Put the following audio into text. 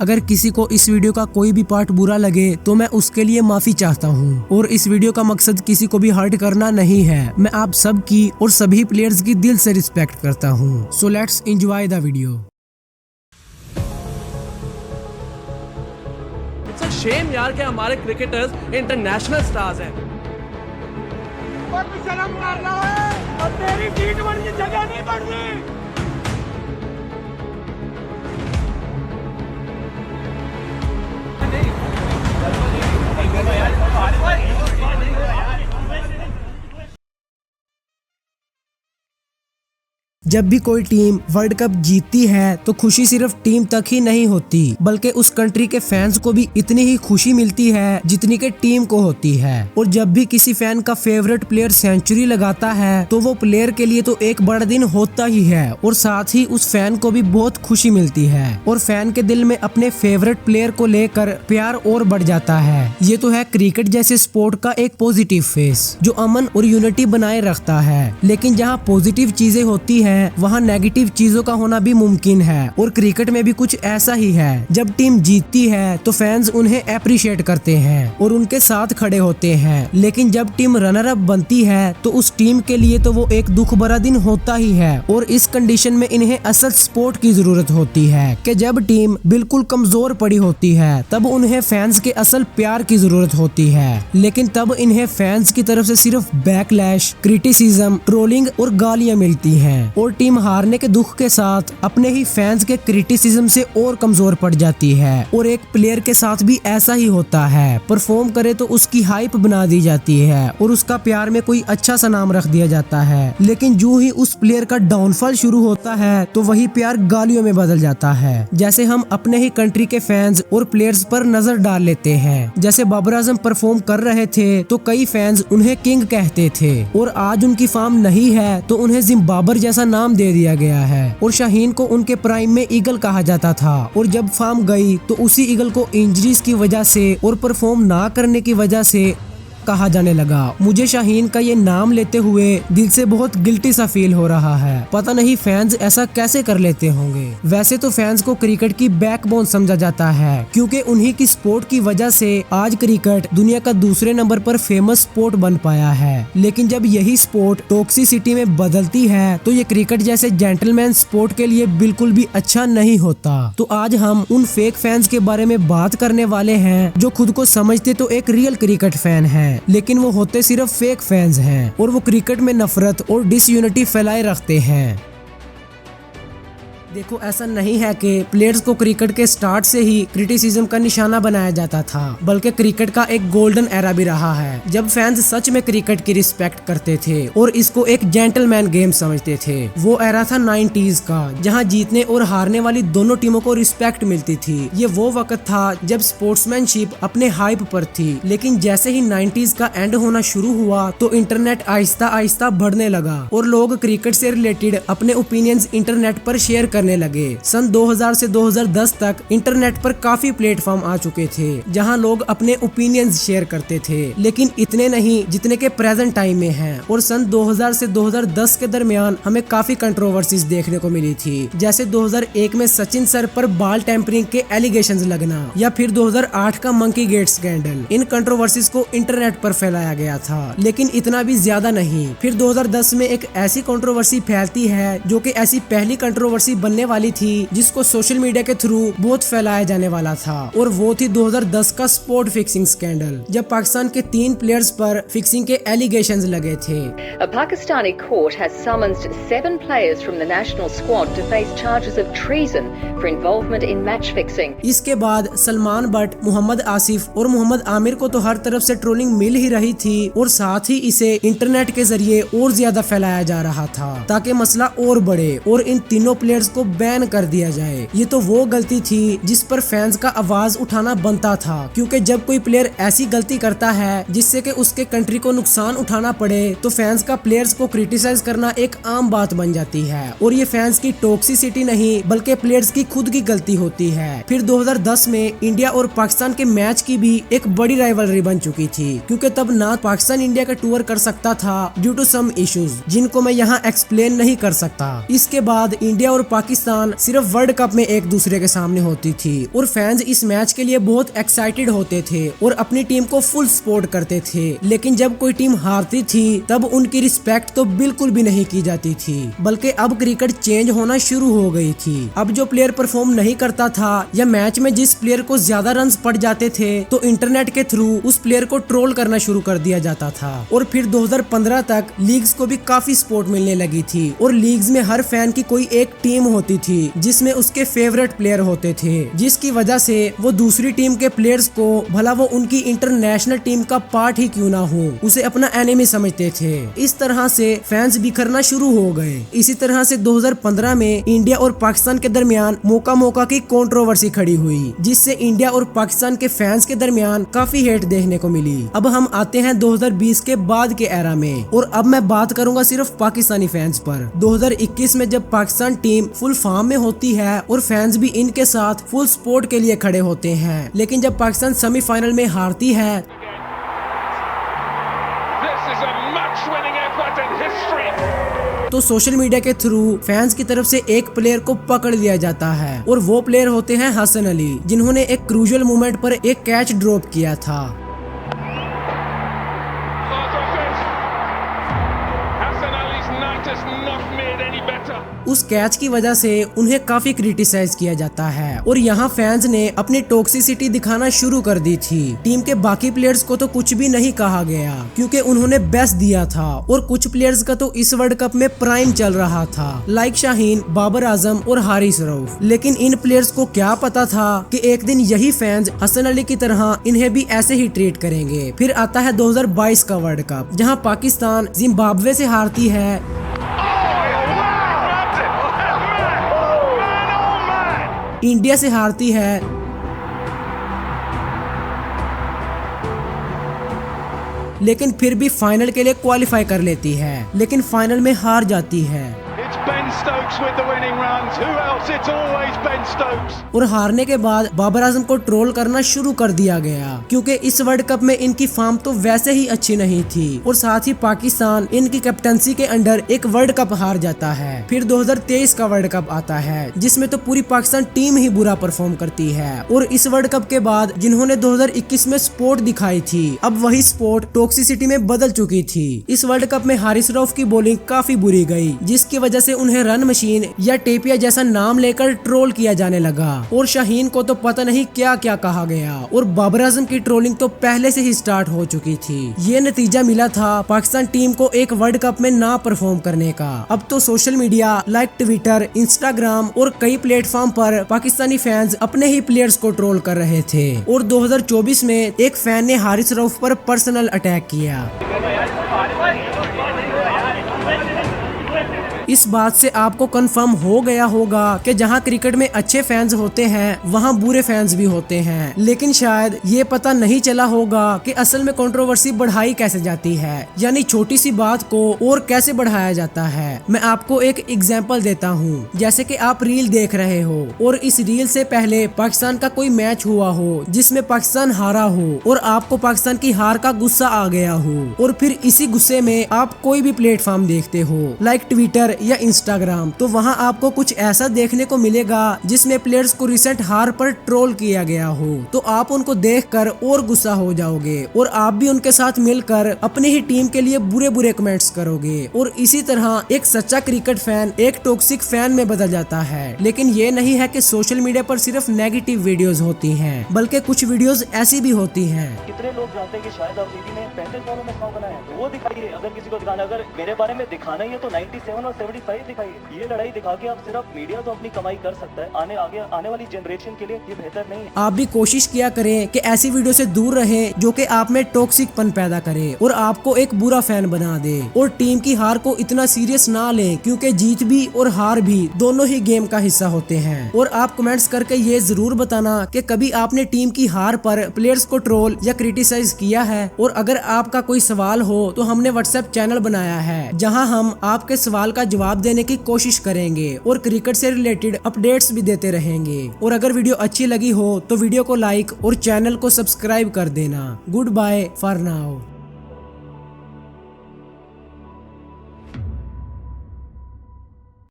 अगर किसी को इस वीडियो का कोई भी पार्ट बुरा लगे तो मैं उसके लिए माफी चाहता हूँ और इस वीडियो का मकसद किसी को भी हर्ट करना नहीं है। मैं आप सब की और सभी प्लेयर्स की दिल से रिस्पेक्ट करता हूँ। So let's enjoy the video. It's a shame यार कि हमारे क्रिकेटर्स इंटरनेशनल स्टार्स हैं। और भी शर्म कर रहा है और तेरी T20 की जगह नहीं बढ़नी। जब भी कोई टीम वर्ल्ड कप जीतती है तो खुशी सिर्फ टीम तक ही नहीं होती बल्कि उस कंट्री के फैंस को भी इतनी ही खुशी मिलती है जितनी के टीम को होती है। और जब भी किसी फैन का फेवरेट प्लेयर सेंचुरी लगाता है तो वो प्लेयर के लिए तो एक बड़ा दिन होता ही है और साथ ही उस फैन को भी बहुत खुशी मिलती है और फैन के दिल में अपने फेवरेट प्लेयर को लेकर प्यार और बढ़ जाता है। ये तो है क्रिकेट जैसे स्पोर्ट का एक पॉजिटिव फेस जो अमन और यूनिटी बनाए रखता है। लेकिन जहाँ पॉजिटिव चीजें होती है वहाँ नेगेटिव चीजों का होना भी मुमकिन है और क्रिकेट में भी कुछ ऐसा ही है। जब टीम जीतती है तो फैंस उन्हें अप्रिशिएट करते हैं और उनके साथ खड़े होते हैं, लेकिन जब टीम रनर अप बनती है तो उस टीम के लिए तो वो एक दुख भरा दिन होता ही है। और इस कंडीशन में इन्हें असल सपोर्ट की जरूरत होती है कि जब टीम बिल्कुल कमजोर पड़ी होती है तब उन्हें फैंस के असल प्यार की जरूरत होती है। लेकिन तब इन्हें फैंस की तरफ से सिर्फ बैकलैश, क्रिटिसिज्म, ट्रोलिंग और गालियां मिलती हैं और टीम हारने के दुख के साथ अपने ही फैंस के क्रिटिसिज्म से और कमजोर पड़ जाती है। और एक प्लेयर के साथ भी ऐसा ही होता है, परफॉर्म करे तो उसकी हाइप बना दी जाती है और उसका प्यार में कोई अच्छा सा नाम रख दिया जाता है। लेकिन जो ही उस प्लेयर का डाउनफॉल शुरू होता है तो वही प्यार गालियों में बदल जाता है। जैसे हम अपने ही कंट्री के फैंस और प्लेयर्स पर नजर डाल लेते हैं। जैसे बाबर आजम परफॉर्म कर रहे थे तो कई फैंस उन्हें किंग कहते थे और आज उनकी फॉर्म नहीं है तो उन्हें जिम्बाबर जैसा नाम दे दिया गया है। और शाहीन को उनके प्राइम में ईगल कहा जाता था और जब फॉर्म गई तो उसी ईगल को इंजरीज की वजह से और परफॉर्म ना करने की वजह से कहा जाने लगा। मुझे शाहीन का ये नाम लेते हुए दिल से बहुत गिल्टी सा फील हो रहा है। पता नहीं फैंस ऐसा कैसे कर लेते होंगे। वैसे तो फैंस को क्रिकेट की बैकबोन समझा जाता है क्योंकि उन्हीं की स्पोर्ट की वजह से आज क्रिकेट दुनिया का दूसरे नंबर पर फेमस स्पोर्ट बन पाया है। लेकिन जब यही स्पोर्ट टॉक्सिसिटी में बदलती है तो ये क्रिकेट जैसे जेंटलमैन स्पोर्ट के लिए बिल्कुल भी अच्छा नहीं होता। तो आज हम उन फेक फैंस के बारे में बात करने वाले हैं जो खुद को समझते तो एक रियल क्रिकेट फैन है लेकिन वो होते सिर्फ फेक फैंस हैं और वो क्रिकेट में नफरत और डिसयूनिटी फैलाए रखते हैं। देखो ऐसा नहीं है कि प्लेयर्स को क्रिकेट के स्टार्ट से ही क्रिटिसिज्म का निशाना बनाया जाता था, बल्कि क्रिकेट का एक गोल्डन एरा भी रहा है जब फैंस सच में क्रिकेट की रिस्पेक्ट करते थे और इसको एक जेंटलमैन गेम समझते थे। वो एरा था 90s का जहां जीतने और हारने वाली दोनों टीमों को रिस्पेक्ट मिलती थी। ये वो वक्त था जब स्पोर्ट्समैनशिप अपने हाइप पर थी। लेकिन जैसे ही 90s का एंड होना शुरू हुआ तो इंटरनेट आहिस्ता आहिस्ता बढ़ने लगा और लोग क्रिकेट से रिलेटेड अपने ओपिनियंस इंटरनेट पर शेयर करने लगे। सन 2000 से 2010 तक इंटरनेट पर काफी प्लेटफॉर्म आ चुके थे जहां लोग अपने ओपिनियंस शेयर करते थे, लेकिन इतने नहीं जितने के प्रेजेंट टाइम में हैं। और सन 2000 से 2010 के दरमियान हमें काफी कंट्रोवर्सीज देखने को मिली थी। जैसे 2001 में सचिन सर पर बाल टेम्परिंग के एलिगेशंस लगना या फिर 2008 का मंकी गेट स्कैंडल। इन कंट्रोवर्सीज को इंटरनेट पर फैलाया गया था, लेकिन इतना भी ज्यादा नहीं। फिर 2010 में एक ऐसी कंट्रोवर्सी फैलती है जो कि ऐसी पहली कंट्रोवर्सी बनने वाली थी जिसको सोशल मीडिया के थ्रू बहुत फैलाया जाने वाला था और वो थी 2010 का स्पोर्ट फिक्सिंग स्कैंडल जब पाकिस्तान के 3 प्लेयर्स पर फिक्सिंग के एलिगेशंस लगे थे। A Pakistani court has summoned 7 players from the national squad to face charges of treason for involvement in match fixing. इसके बाद सलमान बट, मोहम्मद आसिफ और मोहम्मद आमिर को तो हर तरफ से ट्रोलिंग मिल ही रही थी और साथ ही इसे इंटरनेट के जरिए और ज्यादा फैलाया जा रहा था ताकि मसला और बढ़े और इन तीनों प्लेयर्स को बैन कर दिया जाए। ये तो वो गलती थी जिस पर फैंस का आवाज उठाना बनता था, क्योंकि जब कोई प्लेयर ऐसी गलती करता है जिससे कि उसके कंट्री को नुकसान उठाना पड़े तो फैंस का प्लेयर्स को क्रिटिसाइज करना एक आम बात बन जाती है और ये फैंस की टॉक्सिसिटी नहीं बल्कि प्लेयर्स की खुद की गलती होती है। फिर 2010 में इंडिया और पाकिस्तान के मैच की भी एक बड़ी राइवलरी बन चुकी थी, क्योंकि तब ना पाकिस्तान इंडिया का टूर कर सकता था ड्यू टू सम इश्यूज जिनको मैं यहाँ एक्सप्लेन नहीं कर सकता। इसके बाद इंडिया और पाकिस्तान पाकिस्तान सिर्फ वर्ल्ड कप में एक दूसरे के सामने होती थी और फैंस इस मैच के लिए बहुत एक्साइटेड होते थे और अपनी टीम को फुल सपोर्ट करते थे। लेकिन जब कोई टीम हारती थी तब उनकी रिस्पेक्ट तो बिल्कुल भी नहीं की जाती थी, बल्कि अब क्रिकेट चेंज होना शुरू हो गई थी। अब जो प्लेयर परफॉर्म नहीं करता था या मैच में जिस प्लेयर को ज्यादा रन्स पड़ जाते थे तो इंटरनेट के थ्रू उस प्लेयर को ट्रोल करना शुरू कर दिया जाता था। और फिर 2015 तक लीग्स को भी काफी सपोर्ट मिलने लगी थी और लीग्स में हर फैन की कोई एक टीम होती थी जिसमें उसके फेवरेट प्लेयर होते थे, जिसकी वजह से वो दूसरी टीम के प्लेयर्स को, भला वो उनकी इंटरनेशनल टीम का पार्ट ही क्यों ना हो, उसे अपना एनिमी समझते थे। इस तरह से फैंस बिखरना शुरू हो गए। इसी तरह से 2015 में इंडिया और पाकिस्तान के दरमियान मौका की कंट्रोवर्सी खड़ी हुई, जिससे इंडिया और पाकिस्तान के फैंस के दरमियान काफी हेट देखने को मिली। अब हम आते हैं 2020 के बाद के एरा में और अब मैं बात करूंगा सिर्फ पाकिस्तानी फैंस पर। 2021 में जब पाकिस्तान टीम फुल फॉर्म में होती है और फैंस भी इनके साथ फुल सपोर्ट के लिए खड़े होते हैं, लेकिन जब पाकिस्तान सेमीफाइनल में हारती है तो सोशल मीडिया के थ्रू फैंस की तरफ से एक प्लेयर को पकड़ लिया जाता है और वो प्लेयर होते हैं हसन अली, जिन्होंने एक क्रूशियल मोमेंट पर एक कैच ड्रॉप किया था। उस कैच की वजह से उन्हें काफी क्रिटिसाइज किया जाता है और यहाँ फैंस ने अपनी टॉक्सिसिटी दिखाना शुरू कर दी थी। टीम के बाकी प्लेयर्स को तो कुछ भी नहीं कहा गया क्योंकि उन्होंने बेस्ट दिया था और कुछ प्लेयर्स का तो इस वर्ल्ड कप में प्राइम चल रहा था, लाइक शाहीन, बाबर आजम और हारिस रऊफ। लेकिन इन प्लेयर्स को क्या पता था कि एक दिन यही फैंस हसन अली की तरह इन्हें भी ऐसे ही ट्रीट करेंगे। फिर आता है 2022 का वर्ल्ड कप, जहाँ पाकिस्तान जिम्बाब्वे से हारती है, इंडिया से हारती है, लेकिन फिर भी फाइनल के लिए क्वालिफाई कर लेती है, लेकिन फाइनल में हार जाती है। और हारने के बाद बाबर आजम को ट्रोल करना शुरू कर दिया गया क्योंकि इस वर्ल्ड कप में इनकी फॉर्म तो वैसे ही अच्छी नहीं थी और साथ ही पाकिस्तान इनकी कैप्टनसी के अंडर एक वर्ल्ड कप हार जाता है। फिर 2023 का वर्ल्ड कप आता है जिसमें तो पूरी पाकिस्तान टीम ही बुरा परफॉर्म करती है और इस वर्ल्ड कप के बाद जिन्होंने 2021 में स्पोर्ट दिखाई थी, अब वही स्पोर्ट टॉक्सिसिटी में बदल चुकी थी। इस वर्ल्ड कप में हारिस रऊफ की बॉलिंग काफी बुरी गई, जिसकी वजह से उन्हें रन मशीन या टेपिया जैसा नाम लेकर ट्रोल किया जाने लगा और शाहीन को तो पता नहीं क्या क्या कहा गया और बाबर आजम की ट्रोलिंग तो पहले से ही स्टार्ट हो चुकी थी। ये नतीजा मिला था पाकिस्तान टीम को एक वर्ल्ड कप में ना परफॉर्म करने का। अब तो social media like Twitter, Instagram और कई प्लेटफॉर्म पर पाकिस्तानी फैंस अपने ही प्लेयर्स को ट्रोल कर रहे थे और 2024 में एक फैन ने हारिस रऊफ पर पर्सनल अटैक किया। इस बात से आपको कंफर्म हो गया होगा कि जहां क्रिकेट में अच्छे फैंस होते हैं वहां बुरे फैंस भी होते हैं, लेकिन शायद ये पता नहीं चला होगा कि असल में कंट्रोवर्सी बढ़ाई कैसे जाती है, यानी छोटी सी बात को और कैसे बढ़ाया जाता है। मैं आपको एक एग्जांपल देता हूँ, जैसे कि आप रील देख रहे हो और इस रील से पहले पाकिस्तान का कोई मैच हुआ हो जिसमें पाकिस्तान हारा हो और आपको पाकिस्तान की हार का गुस्सा आ गया हो और फिर इसी गुस्से में आप कोई भी प्लेटफॉर्म देखते हो लाइक ट्विटर या इंस्टाग्राम, तो वहां आपको कुछ ऐसा देखने को मिलेगा जिसमें प्लेयर्स को रिसेंट हार पर ट्रोल किया गया हो, तो आप उनको देखकर और गुस्सा हो जाओगे और आप भी उनके साथ मिलकर अपनी ही टीम के लिए बुरे बुरे कमेंट्स करोगे और इसी तरह एक सच्चा क्रिकेट फैन एक टॉक्सिक फैन में बदल जाता है। लेकिन ये नहीं है कि सोशल मीडिया पर सिर्फ नेगेटिव वीडियोस होती हैं, बल्कि कुछ वीडियोस ऐसी भी होती हैं। कितने लोग जानते हैं कि शायद आप दीदी ने 35 बॉलों में 100 बनाया है, वो दिखाइए। अगर किसी को दिखाना, अगर मेरे बारे में दिखाना ही है तो 97 और 75 दिखाइए। ये लड़ाई दिखा के आप सिर्फ मीडिया तो अपनी कमाई कर सकता है, आने वाली जनरेशन के लिए ये बेहतर नहीं है। आप भी कोशिश किया करें कि ऐसी वीडियो से दूर रहें जो कि आप में टॉक्सिकपन पैदा करे और आपको एक बुरा फैन बना दे, और टीम की हार को इतना सीरियस ना लें क्योंकि जीत भी और हार भी दोनों ही गेम का हिस्सा होते हैं। और आप कमेंट्स करके ये जरूर बताना कि कभी आपने टीम की हार पर प्लेयर्स को ट्रोल या क्रिटिसाइज किया है। और अगर आपका कोई सवाल हो तो हमने व्हाट्सएप चैनल बनाया है जहां हम आपके सवाल का जवाब देने की कोशिश करेंगे और क्रिकेट से रिलेटेड अपडेट्स भी देते रहेंगे। और अगर वीडियो अच्छी लगी हो तो वीडियो को लाइक और चैनल को सब्सक्राइब कर देना। Good bye for now.